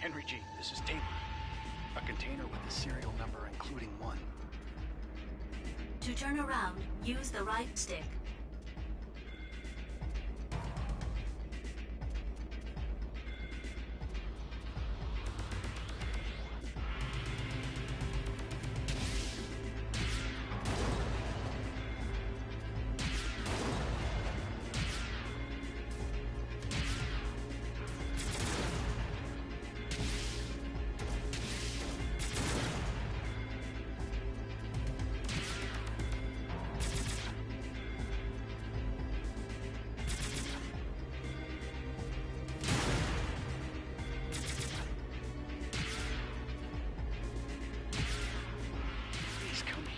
Henry G, this is Tabor. A container with the serial number including 1. To turn around, use the right stick.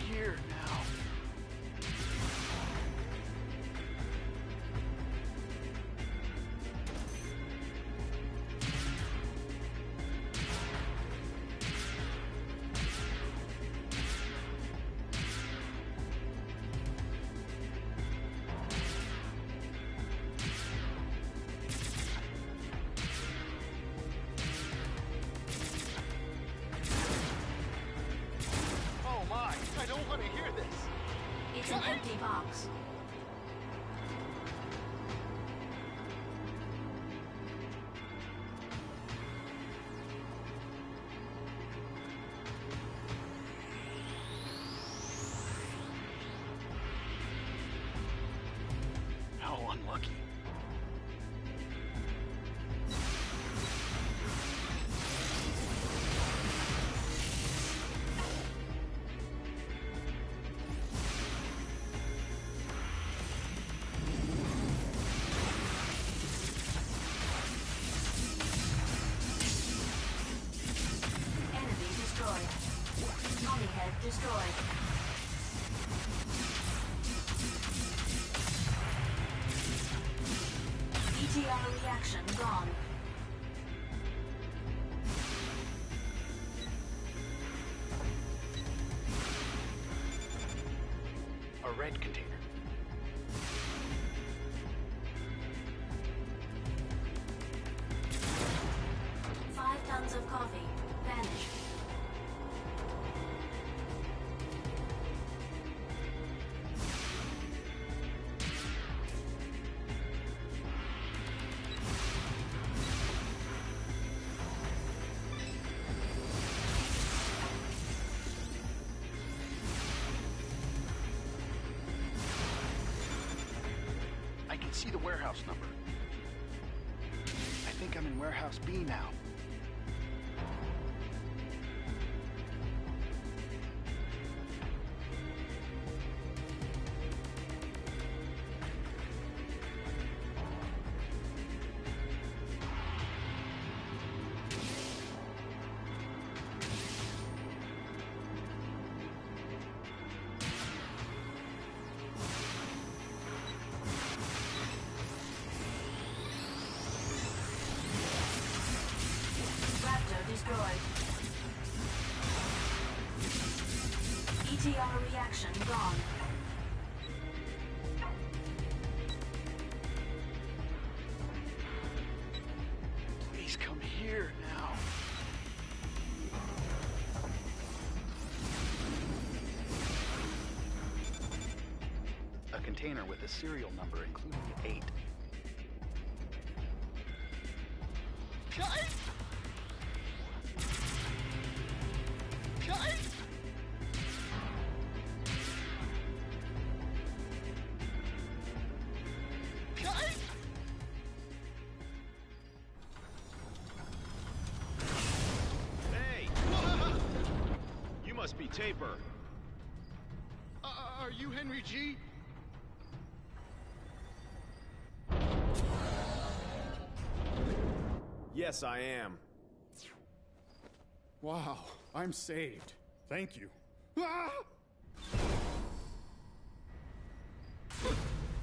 Here now. Oh my, I don't want to hear this. It's an empty box. How unlucky. Tommy head destroyed. ETR reaction gone. A red container. Five tons of coffee. Vanished. I can see the warehouse number. I think I'm in warehouse B now. Destroyed. ETR reaction gone. Please come here now. A container with a serial number including 8. Guys! Must be Tabor. Are you Henry G? Yes, I am. Wow, I'm saved. Thank you. Ah!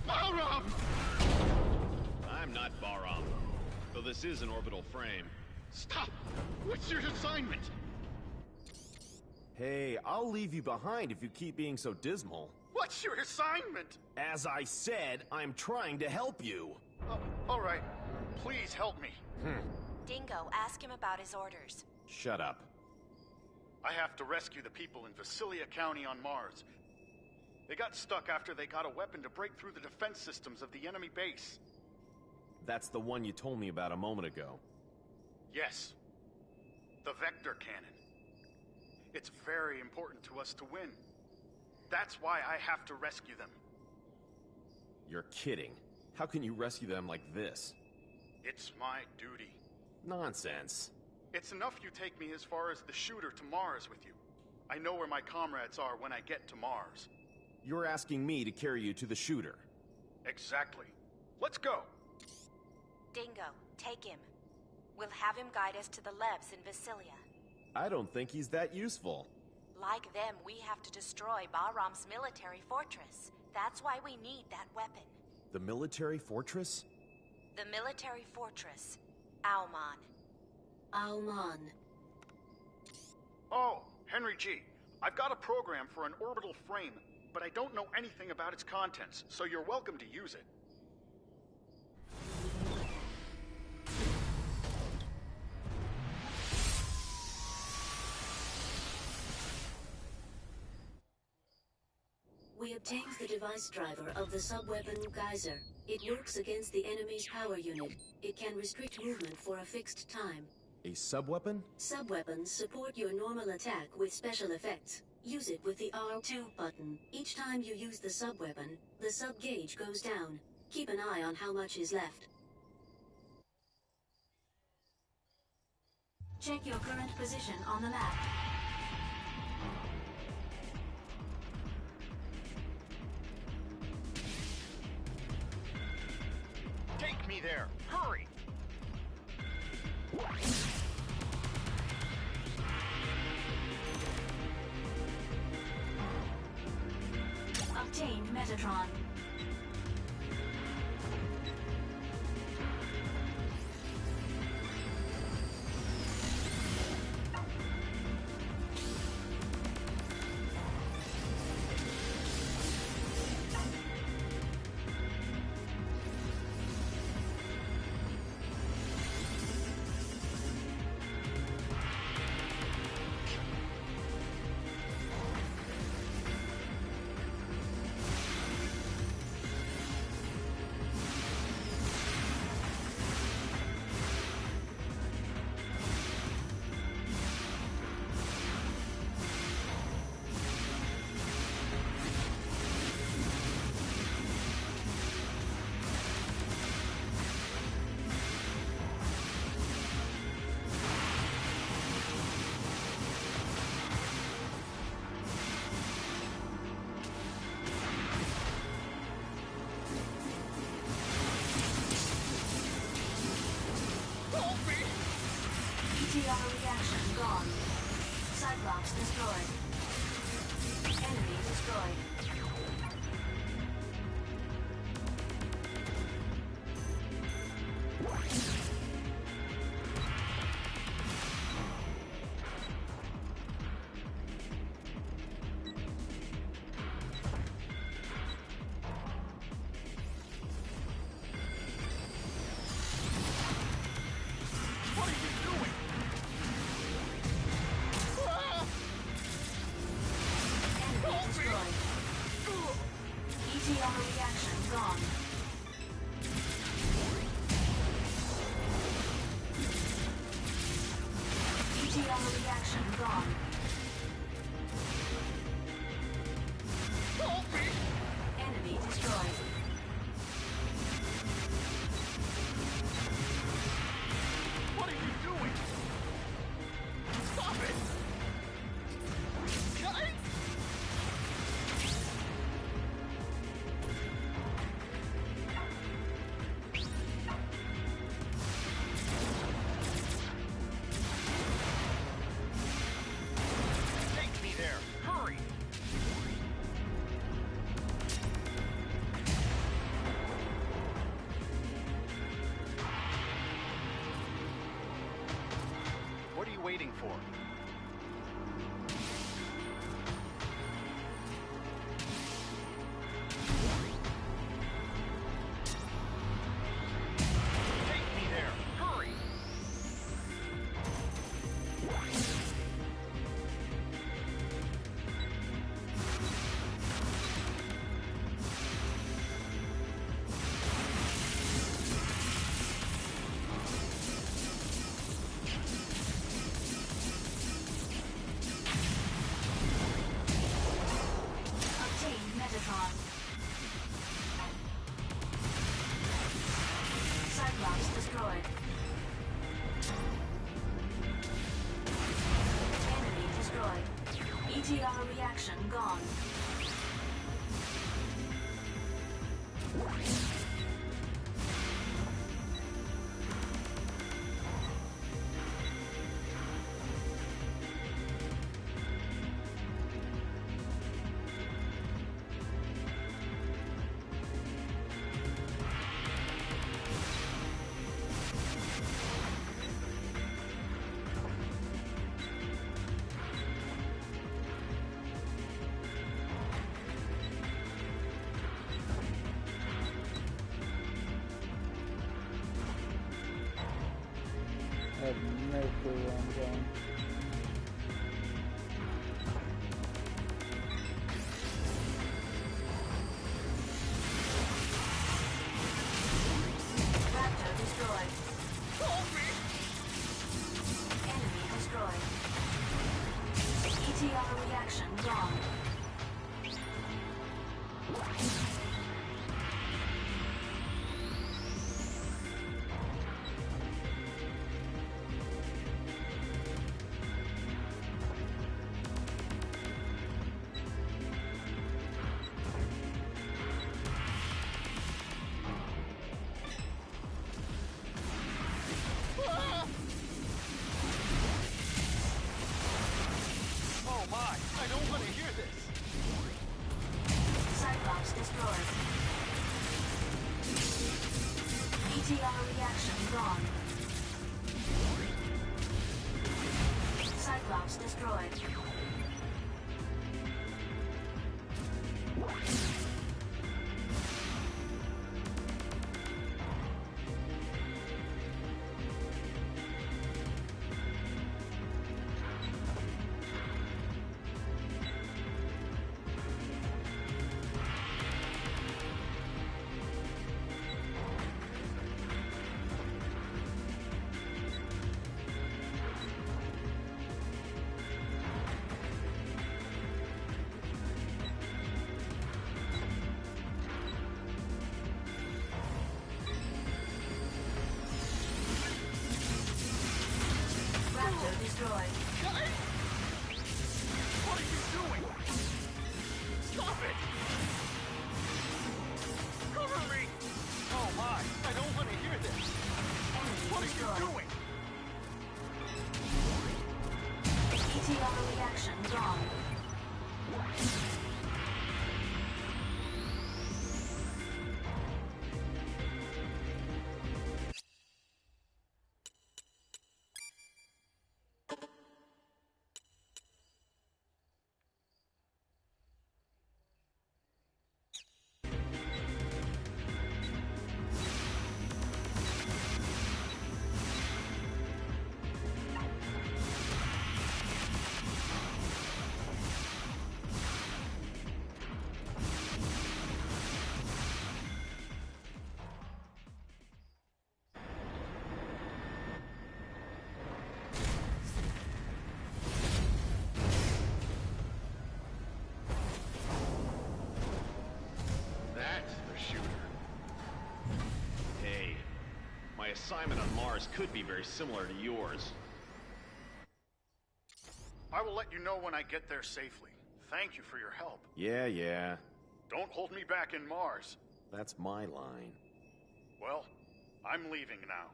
Bahram! I'm not Bahram, though this is an orbital frame. Stop! What's your assignment? Hey, I'll leave you behind if you keep being so dismal. What's your assignment? As I said, I'm trying to help you. All right. Please help me. Dingo, ask him about his orders. Shut up. I have to rescue the people in Vasilia County on Mars. They got stuck after they got a weapon to break through the defense systems of the enemy base. That's the one you told me about a moment ago. Yes. The Vector Cannon. It's very important to us to win. That's why I have to rescue them. You're kidding. How can you rescue them like this? It's my duty. Nonsense. It's enough you take me as far as the shooter to Mars with you. I know where my comrades are when I get to Mars. You're asking me to carry you to the shooter. Exactly. Let's go! Dingo, take him. We'll have him guide us to the labs in Vasilia. I don't think he's that useful. Like them, we have to destroy Bahram's military fortress. That's why we need that weapon. The military fortress? The military fortress. Auman. Auman. Oh, Henry G. I've got a program for an orbital frame, but I don't know anything about its contents, so you're welcome to use it. We obtained the device driver of the sub-weapon Geyser. It works against the enemy's power unit. It can restrict movement for a fixed time. A sub-weapon? Sub-weapons support your normal attack with special effects. Use it with the R2 button. Each time you use the sub-weapon, the sub-gauge goes down. Keep an eye on how much is left. Check your current position on the map. Take me there! Hurry! Obtained Metatron. ETR reaction gone. Cyclops destroyed. Enemy destroyed. ETR reaction gone. ETR reaction gone. Enemy destroyed. What are you doing? Stop it! Guys! Take me there! Hurry! What are you waiting for? Take me there! Hurry! Enemy destroyed. ETR reaction gone. I have no clue where I'm going. Raptor destroyed. Enemy destroyed. ETR reaction gone. Oh my! I don't want to hear this! Cyclops destroyed. ETR reaction gone. Cyclops destroyed. Raptor destroyed. What are you doing? Stop it! Cover me! Oh my! I don't want to hear this! Enemy What are destroyed. you doing? ETR reaction gone. That's the shooter. Hey, my assignment on Mars could be very similar to yours. I will let you know when I get there safely. Thank you for your help. Yeah. Don't hold me back in Mars. That's my line. Well, I'm leaving now.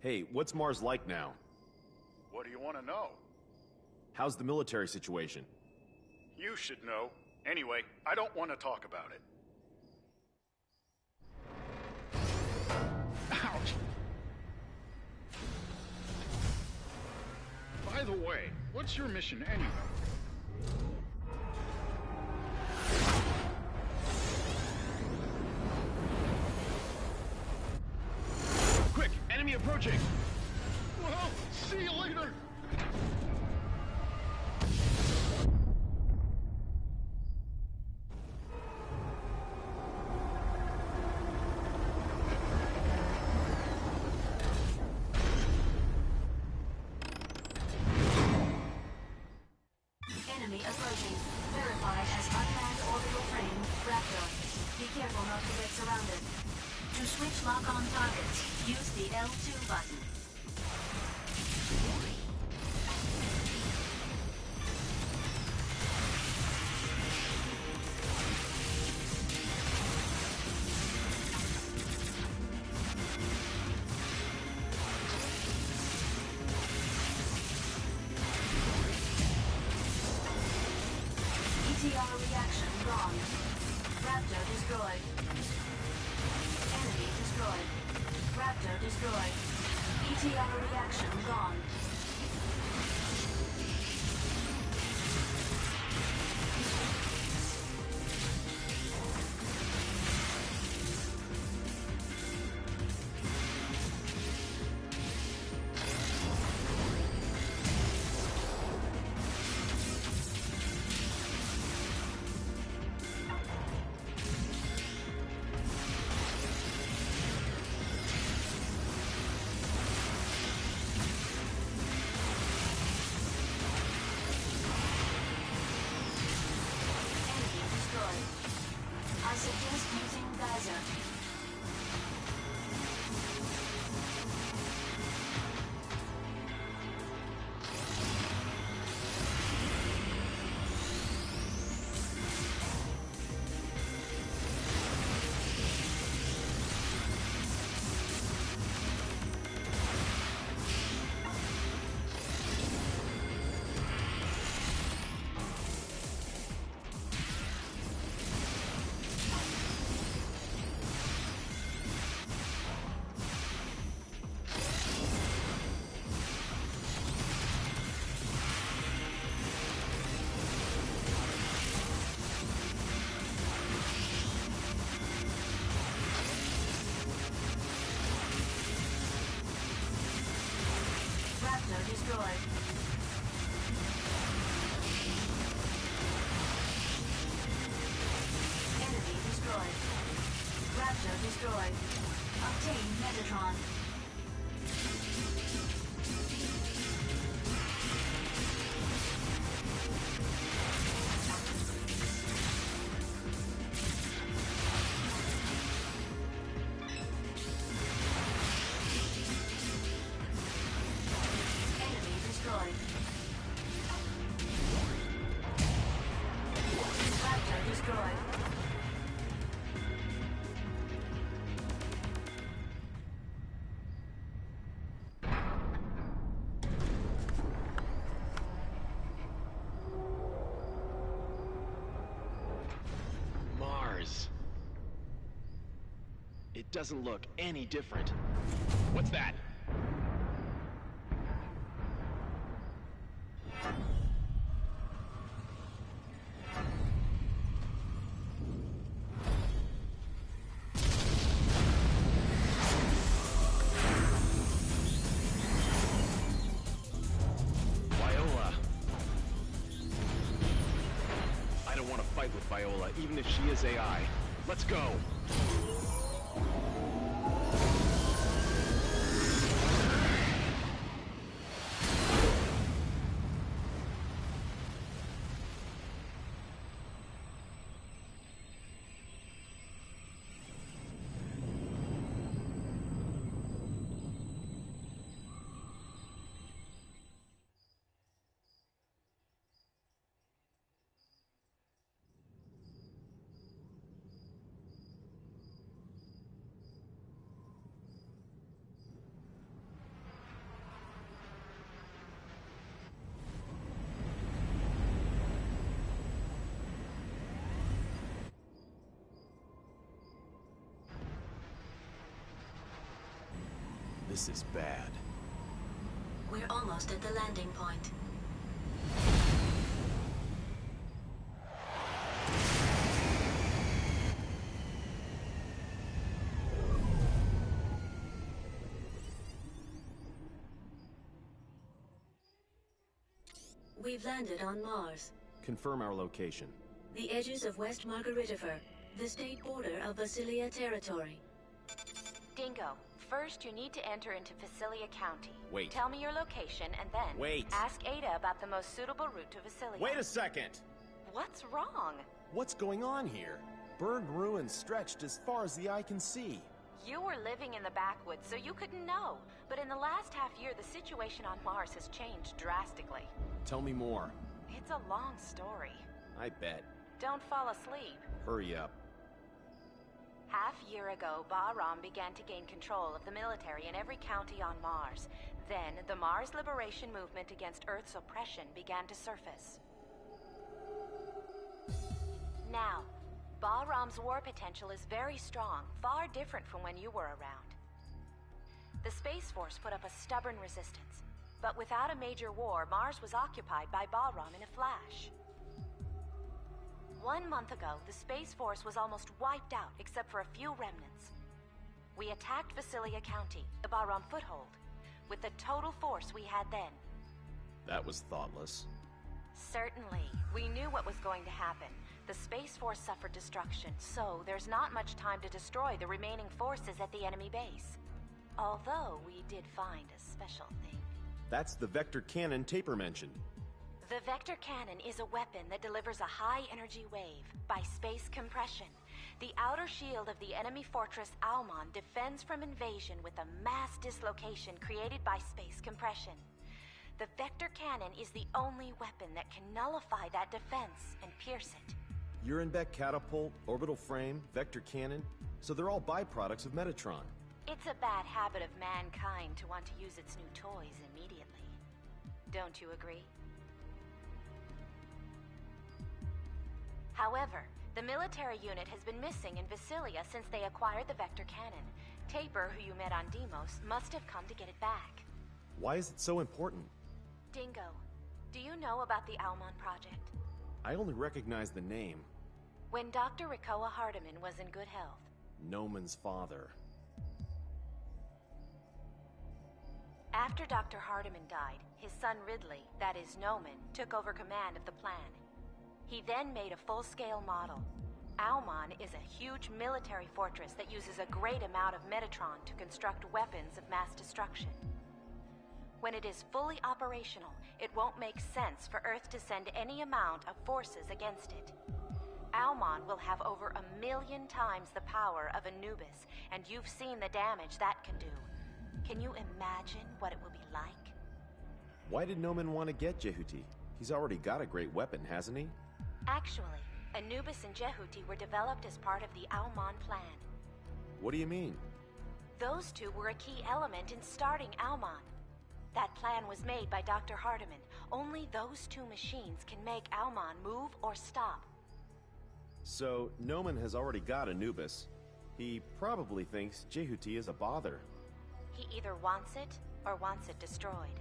Hey, what's Mars like now? What do you want to know? How's the military situation? You should know. Anyway, I don't want to talk about it. Ouch! By the way, what's your mission anyway? Quick, enemy approaching! Well, see you later! Enemy approaching. Verified as unmanned orbital frame, Raptor. Be careful not to get surrounded. To switch lock-on targets, use the L2 button. ETR reaction gone. Raptor destroyed. Enemy destroyed. Raptor destroyed. ETR reaction gone. I suggest using Geyser. Raptor destroyed. Enemy destroyed. Raptor destroyed. Obtain Metatron. Enemy destroyed. Raptor destroyed. Mars. It doesn't look any different. What's that? Viola. I don't want to fight with Viola, even if she is AI. Let's go! This is bad. We're almost at the landing point. We've landed on Mars. Confirm our location. The edges of West Margaritifer, the state border of Vasilia territory. Dingo, first you need to enter into Vasilia County. Wait. Tell me your location and then Wait. ask Ada about the most suitable route to Vasilia. Wait a second! What's wrong? What's going on here? Burned ruins stretched as far as the eye can see. You were living in the backwoods, so you couldn't know. But in the last half year, the situation on Mars has changed drastically. Tell me more. It's a long story. I bet. Don't fall asleep. Hurry up. Half year ago, Bahram began to gain control of the military in every county on Mars. Then, the Mars Liberation Movement against Earth's oppression began to surface. Now, Bahram's war potential is very strong, far different from when you were around. The Space Force put up a stubborn resistance, but without a major war, Mars was occupied by Bahram in a flash. 1 month ago, the Space Force was almost wiped out except for a few remnants. We attacked Vasilia County, the Bahram foothold, with the total force we had then. That was thoughtless. Certainly. We knew what was going to happen. The Space Force suffered destruction, so there's not much time to destroy the remaining forces at the enemy base. Although we did find a special thing. That's the Vector Cannon Taper mentioned. The Vector Cannon is a weapon that delivers a high-energy wave by space compression. The outer shield of the enemy fortress Almon defends from invasion with a mass dislocation created by space compression. The Vector Cannon is the only weapon that can nullify that defense and pierce it. Urenbeck Catapult, Orbital Frame, Vector Cannon, so they're all byproducts of Metatron. It's a bad habit of mankind to want to use its new toys immediately. Don't you agree? However, the military unit has been missing in Vasilia since they acquired the Vector Cannon. Taper, who you met on Deimos, must have come to get it back. Why is it so important? Dingo, do you know about the Almon project? I only recognize the name. When Dr. Rikoa Hardiman was in good health. Noman's father. After Dr. Hardiman died, his son Ridley, that is Noman, took over command of the plan. He then made a full-scale model. Almon is a huge military fortress that uses a great amount of Metatron to construct weapons of mass destruction. When it is fully operational, it won't make sense for Earth to send any amount of forces against it. Almon will have over 1 million times the power of Anubis, and you've seen the damage that can do. Can you imagine what it will be like? Why did Noman want to get Jehuti? He's already got a great weapon, hasn't he? Actually, Anubis and Jehuti were developed as part of the Almon plan. What do you mean? Those two were a key element in starting Almon. That plan was made by Dr. Hardiman. Only those two machines can make Almon move or stop. So, Noman has already got Anubis. He probably thinks Jehuti is a bother. He either wants it or wants it destroyed.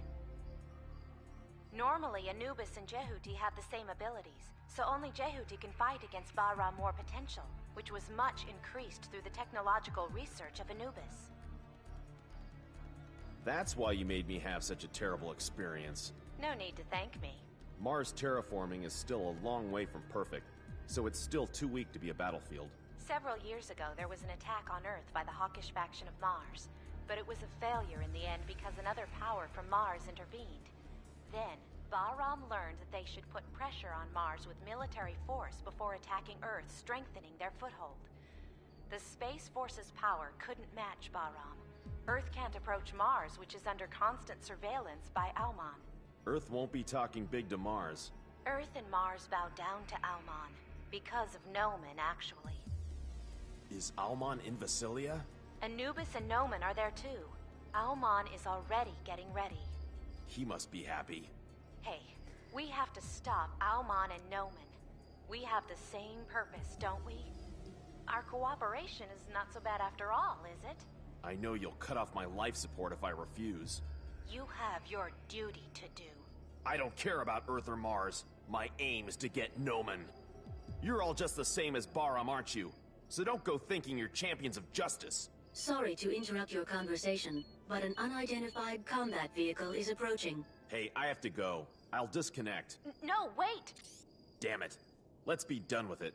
Normally, Anubis and Jehuti have the same abilities, so only Jehuti can fight against Bahram War potential, which was much increased through the technological research of Anubis. That's why you made me have such a terrible experience. No need to thank me. Mars terraforming is still a long way from perfect, so it's still too weak to be a battlefield. Several years ago, there was an attack on Earth by the hawkish faction of Mars, but it was a failure in the end because another power from Mars intervened. Then, Bahram learned that they should put pressure on Mars with military force before attacking Earth, strengthening their foothold. The Space Force's power couldn't match Bahram. Earth can't approach Mars, which is under constant surveillance by Almon. Earth won't be talking big to Mars. Earth and Mars bow down to Almon, because of Noman, actually. Is Almon in Vasilia? Anubis and Noman are there too. Almon is already getting ready. He must be happy. Hey, we have to stop Almon and Noman. We have the same purpose, don't we? Our cooperation is not so bad after all, is it? I know you'll cut off my life support if I refuse. You have your duty to do. I don't care about Earth or Mars. My aim is to get Noman. You're all just the same as Bahram, aren't you? So don't go thinking you're champions of justice. Sorry to interrupt your conversation, but an unidentified combat vehicle is approaching. Hey, I have to go. I'll disconnect. No, wait! Damn it. Let's be done with it.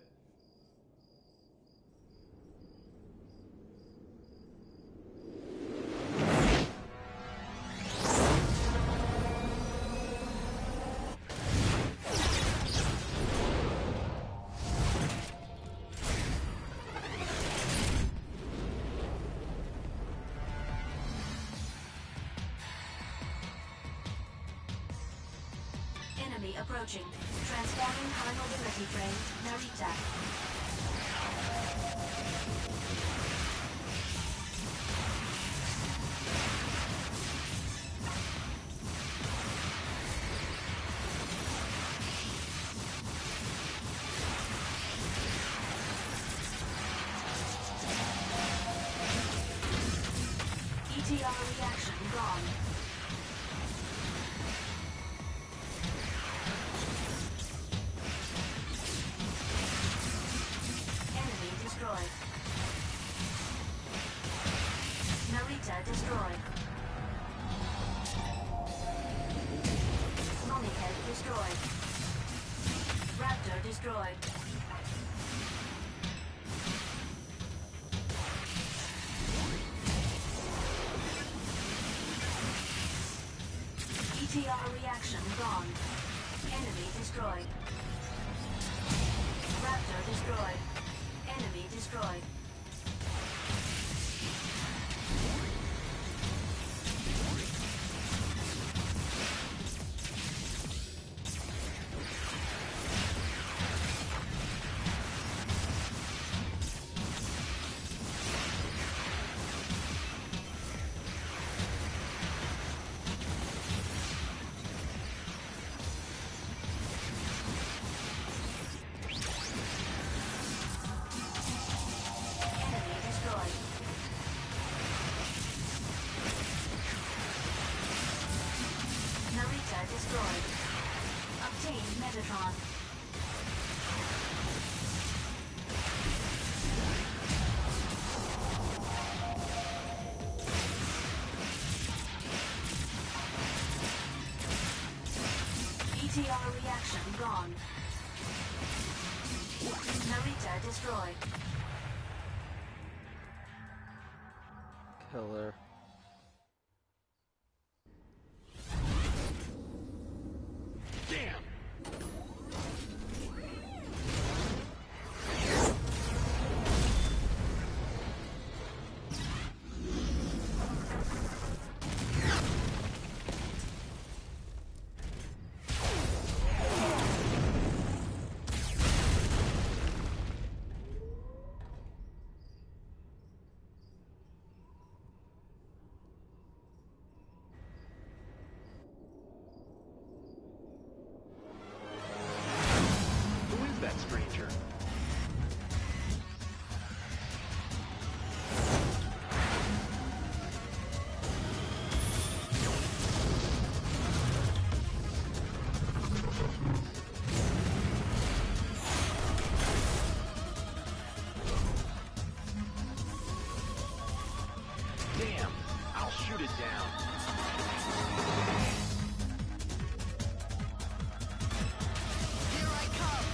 Enemy approaching. Transforming high mobility train, Narita. ETR reaction gone. Enemy destroyed. Narita destroyed. Mummy-head destroyed. Raptor destroyed. ETR reaction gone. Enemy destroyed. Raptor destroyed. Enemy destroyed. Enemy destroyed. Narita destroyed. Obtained Metatron. ETR reaction gone. Narita destroyed. Killer. Damn! Who is that stranger? Damn! I'll shoot it down. Here I come!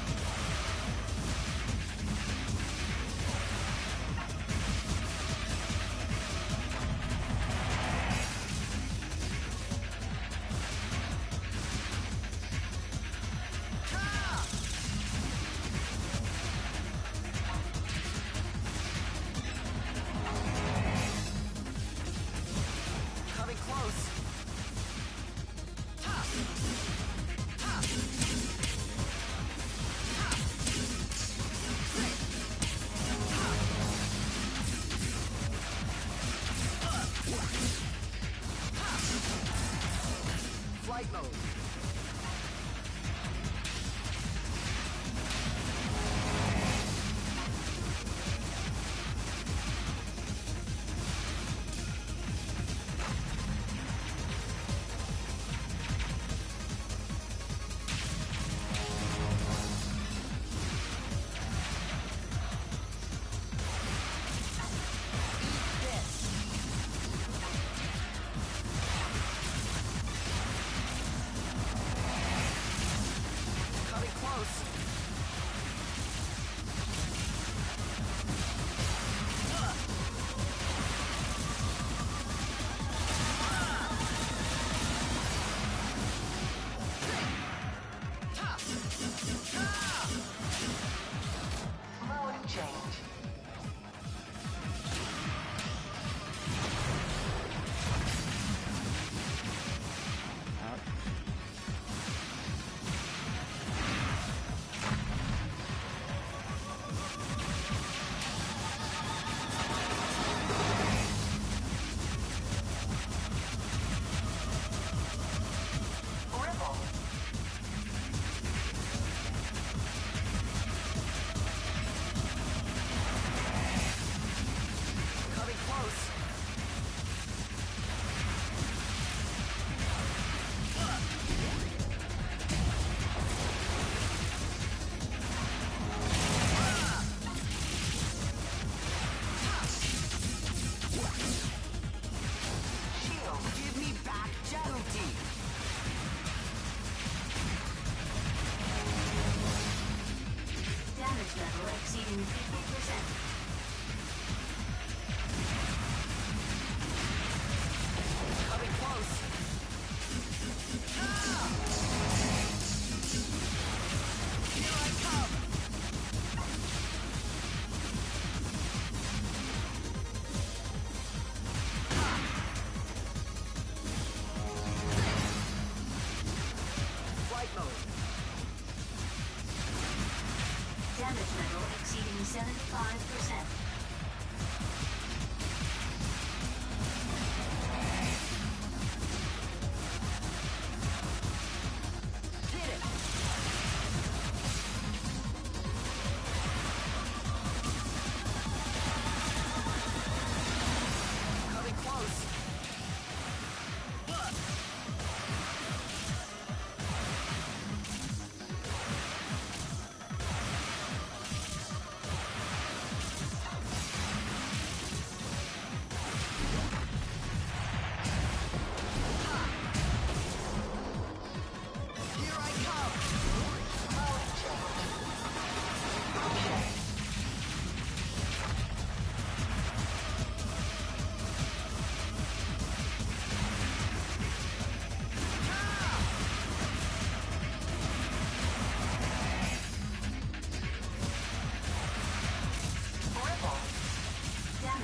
Coming close. Flight mode.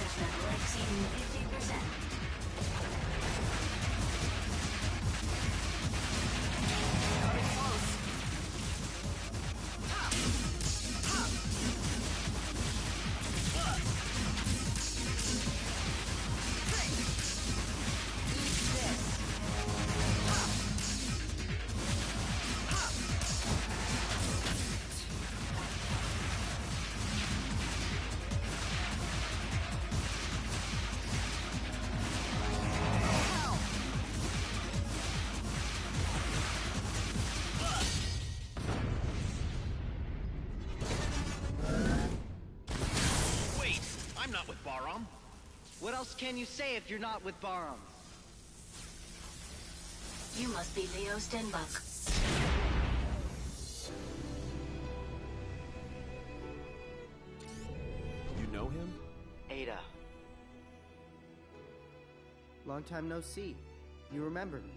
damage level exceeding 50%. Wait, I'm not with Baram. What else can you say if you're not with Baram? You must be Leo Stenbuck. You know him? Ada. Long time no see. You remember me?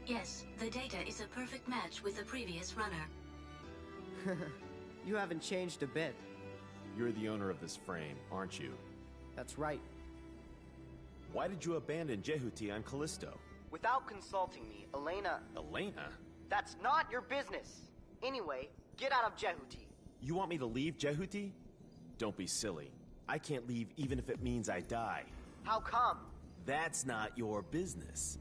Yes, the data is a perfect match with the previous runner. You haven't changed a bit. You're the owner of this frame, aren't you? That's right. Why did you abandon Jehuti on Callisto? Without consulting me, Elena... Elena? That's not your business! Anyway, get out of Jehuti. You want me to leave Jehuti? Don't be silly. I can't leave even if it means I die. How come? That's not your business.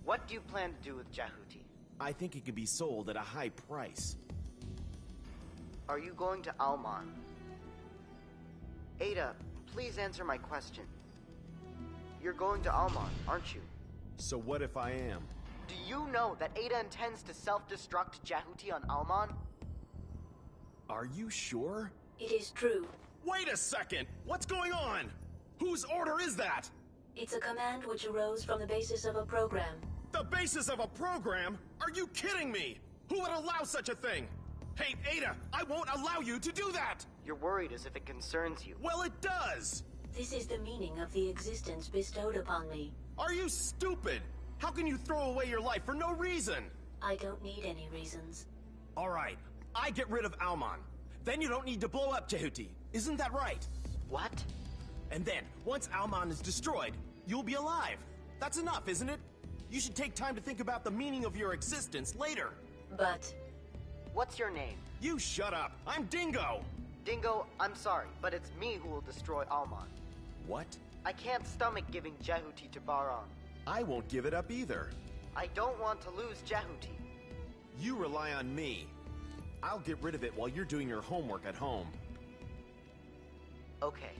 What do you plan to do with Jehuti? I think it could be sold at a high price. Are you going to Alman? Ada, please answer my question. You're going to Alman, aren't you? So what if I am? Do you know that Ada intends to self-destruct Jehuti on Alman? Are you sure? It is true. Wait a second! What's going on? Whose order is that? It's a command which arose from the basis of a program. The basis of a program? Are you kidding me? Who would allow such a thing? Hey, Ada, I won't allow you to do that! You're worried as if it concerns you. Well, it does! This is the meaning of the existence bestowed upon me. Are you stupid? How can you throw away your life for no reason? I don't need any reasons. Alright, I get rid of Alman. Then you don't need to blow up Jehuti. Isn't that right? What? And then, once Alman is destroyed, you'll be alive. That's enough, isn't it? You should take time to think about the meaning of your existence later. But What's your name? You shut up! I'm Dingo! Dingo, I'm sorry, but it's me who will destroy Alman. What? I can't stomach giving Jehuti to Baram. I won't give it up either. I don't want to lose Jehuti. You rely on me. I'll get rid of it while you're doing your homework at home. Okay.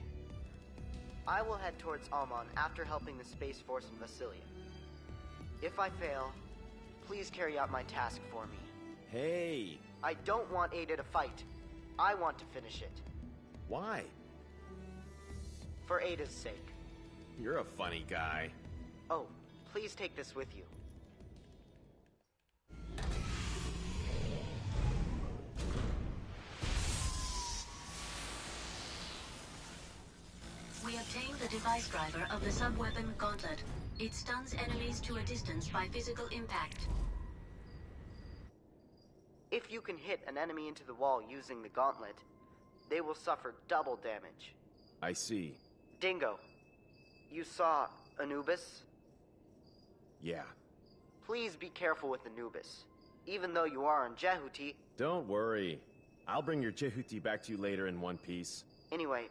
I will head towards Alman after helping the Space Force in Vasilia. If I fail, please carry out my task for me. Hey! I don't want Ada to fight. I want to finish it. Why? For Ada's sake. You're a funny guy. Oh, please take this with you. we obtained the device driver of the sub-weapon Gauntlet. It stuns enemies to a distance by physical impact. If you can hit an enemy into the wall using the Gauntlet, they will suffer double damage. I see. Dingo, you saw Anubis? Yeah. Please be careful with Anubis. Even though you are on Jehuti. Don't worry. I'll bring your Jehuti back to you later in one piece. Anyway,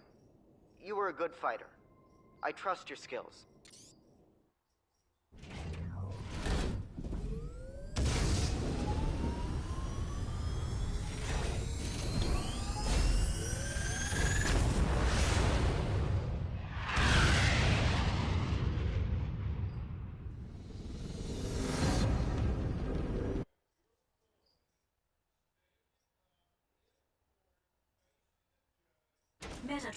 you were a good fighter. I trust your skills. Meta.